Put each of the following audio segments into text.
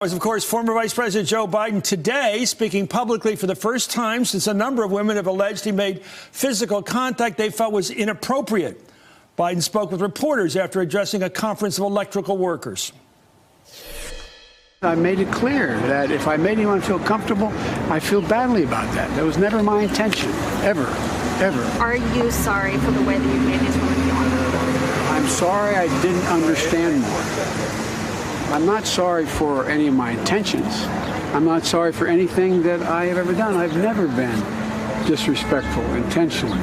Was, of course, former Vice President Joe Biden today speaking publicly for the first time since a number of women have alleged he made physical contact they felt was inappropriate. Biden spoke with reporters after addressing a conference of electrical workers. I made it clear that if I made anyone feel comfortable, I feel badly about that. That was never my intention, ever, ever. Are you sorry for the way that you made these women feel? I'm sorry I didn't understand more. I'm not sorry for any of my intentions. I'm not sorry for anything that I have ever done. I've never been disrespectful intentionally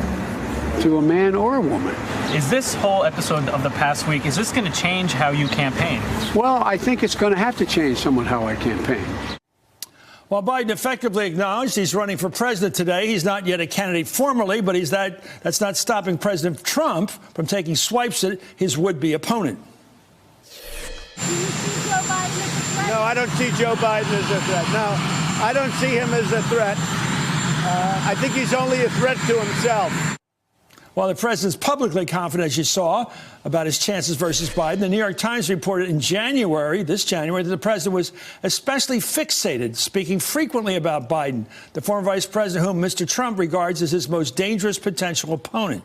to a man or a woman. Is this whole episode of the past week, is this going to change how you campaign? Well, I think it's going to have to change somewhat how I campaign. While Biden effectively acknowledged he's running for president today, he's not yet a candidate formally, but that's not stopping President Trump from taking swipes at his would-be opponent. No, I don't see Joe Biden as a threat. No, I don't see him as a threat. I think he's only a threat to himself. While the president's publicly confident, as you saw, about his chances versus Biden, the New York Times reported in January, this January, that the president was especially fixated, speaking frequently about Biden, the former vice president whom Mr. Trump regards as his most dangerous potential opponent.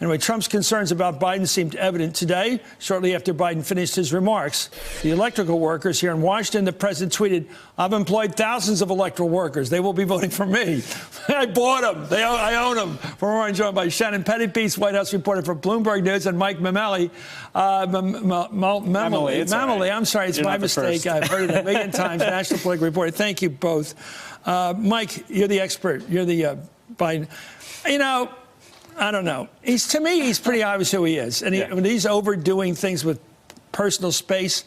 Anyway, Trump's concerns about Biden seemed evident today, shortly after Biden finished his remarks. The electrical workers here in Washington, the president tweeted, "I've employed thousands of electrical workers. They will be voting for me. I bought them. I own them." For more, I'm joined by Shannon Pettypiece, White House reporter for Bloomberg News, and Mike Mameli. Mameli, I'm sorry, it's my mistake. I've heard it a million times. National Political Reporter. Thank you both. Mike, you're the expert. You're the Biden. You know, I don't know. To me, he's pretty obvious who he is. And when he's overdoing things with personal space,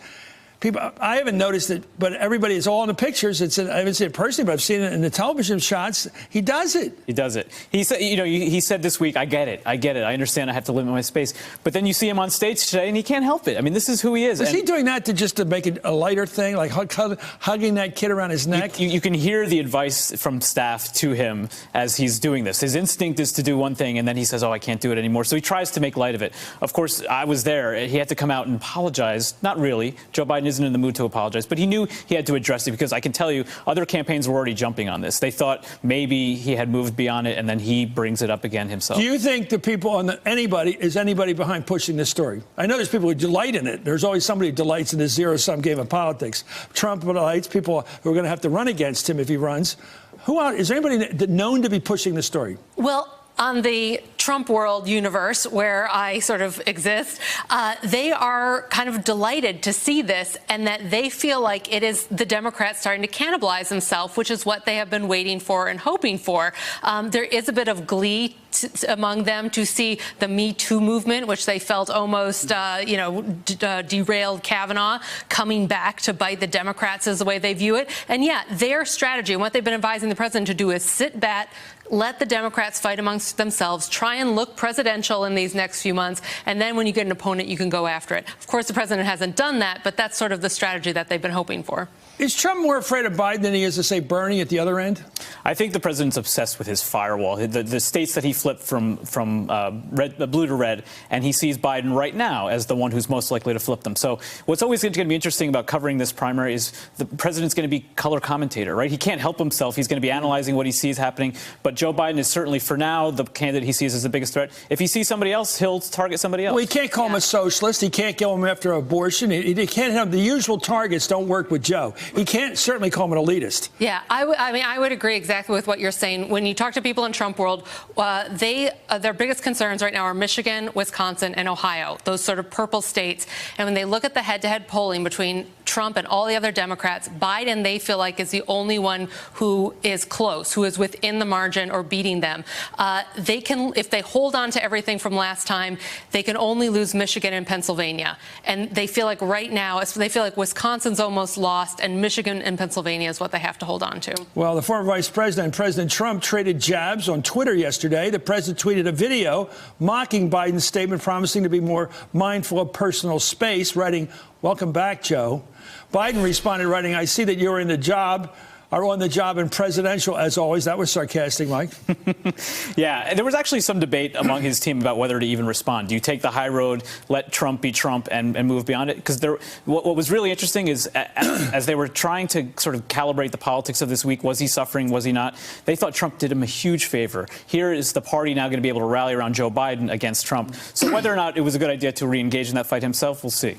I haven't noticed it, but everybody is all in the pictures. I haven't seen it personally, but I've seen it in the television shots. He does it. He does it. He said, he said this week, I get it. I understand I have to limit my space. But then you see him on stage today, and he can't help it. I mean, this is who he is. Is he doing that to make it a lighter thing, like hugging that kid around his neck? You can hear the advice from staff to him as he's doing this. His instinct is to do one thing, and then he says, "Oh, I can't do it anymore." So he tries to make light of it. Of course, I was there. He had to come out and apologize. Not really. Joe Biden isn't in the mood to apologize, but he knew he had to address it because I can tell you other campaigns were already jumping on this. They thought maybe he had moved beyond it, and then he brings it up again himself. Do you think the people is anybody behind pushing this story? I know there's people who delight in it. There's always somebody who delights in this zero-sum game of politics. Trump delights, people who are going to have to run against him if he runs. Is there anybody known to be pushing the story? Well, on the Trump world universe where I sort of exist, they are kind of delighted to see this and that they feel like it is the Democrats starting to cannibalize themselves, which is what they have been waiting for and hoping for. There is a bit of glee among them to see the Me Too movement, which they felt almost, derailed Kavanaugh, coming back to bite the Democrats is the way they view it. And yeah, their strategy and what they've been advising the president to do is sit back, let the Democrats fight amongst themselves, try and look presidential in these next few months, and then when you get an opponent, you can go after it. Of course, the president hasn't done that, but that's sort of the strategy that they've been hoping for. Is Trump more afraid of Biden than he is to say Bernie at the other end? I think the president's obsessed with his firewall, the states that he flipped from blue to red, and he sees Biden right now as the one who's most likely to flip them. So what's always going to be interesting about covering this primary is the president's going to be color commentator, right? He can't help himself. He's going to be analyzing what he sees happening. But Joe Biden is certainly, for now, the candidate he sees as the biggest threat. If he sees somebody else, he'll target somebody else. Well, he can't call him a socialist. He can't go him after abortion. He can't have the usual targets don't work with Joe. He can't certainly call him an elitist. Yeah, I would agree exactly with what you're saying. When you talk to people in Trump world, their biggest concerns right now are Michigan, Wisconsin, and Ohio, those sort of purple states. And when they look at the head-to-head polling between Trump and all the other Democrats, Biden, they feel like, is the only one who is close, who is within the margin or beating them. They can, if they hold on to everything from last time, they can only lose Michigan and Pennsylvania. And they feel like right now, they feel like Wisconsin's almost lost, and Michigan and Pennsylvania is what they have to hold on to. Well, the former vice president, President Trump, traded jabs on Twitter yesterday. The president tweeted a video mocking Biden's statement, promising to be more mindful of personal space, writing, "Welcome back, Joe." Biden responded, writing, "I see that you're in the job are on the job and presidential, as always. That was sarcastic, Mike. Yeah, there was actually some debate among his team about whether to even respond. Do you take the high road, let Trump be Trump, and move beyond it? Because what was really interesting is as they were trying to sort of calibrate the politics of this week, was he suffering, was he not? They thought Trump did him a huge favor. Here is the party now going to be able to rally around Joe Biden against Trump. So whether or not it was a good idea to re-engage in that fight himself, we'll see.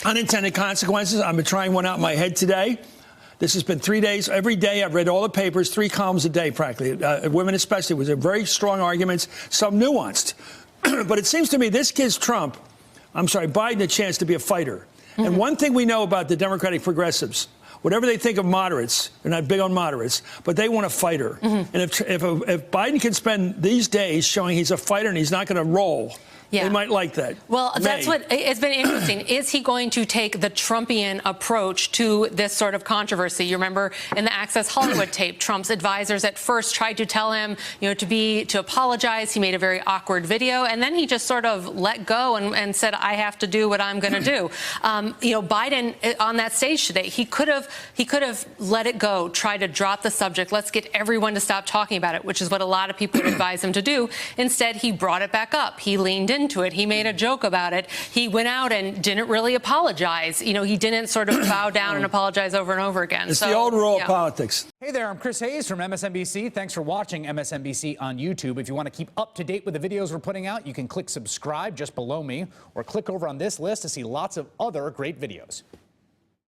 Unintended consequences. I've been trying one out in my head today. This has been 3 days. Every day I've read all the papers, 3 columns a day practically. Women especially, was a very strong arguments, some nuanced. But it seems to me this gives Biden a chance to be a fighter. Mm-hmm. And one thing we know about the Democratic progressives, whatever they think of moderates, they're not big on moderates, but they want a fighter. Mm-hmm. And if Biden can spend these days showing he's a fighter and he's not going to roll, they might like that. Well, that's what it's been interesting. Is he going to take the Trumpian approach to this sort of controversy? You remember in the Access Hollywood tape, Trump's advisors at first tried to tell him, to apologize. He made a very awkward video, and then he just sort of let go and said, "I have to do what I'm going to do." Biden on that stage today, he could have let it go, tried to drop the subject. Let's get everyone to stop talking about it, which is what a lot of people would advise him to do. Instead, he brought it back up. He leaned into it. He made a joke about it. He went out and didn't really apologize. He didn't sort of bow down and apologize over and over again. It's the old rule of politics. Hey there, I'm Chris Hayes from MSNBC. Thanks for watching MSNBC on YouTube. If you want to keep up to date with the videos we're putting out, you can click subscribe just below me or click over on this list to see lots of other great videos.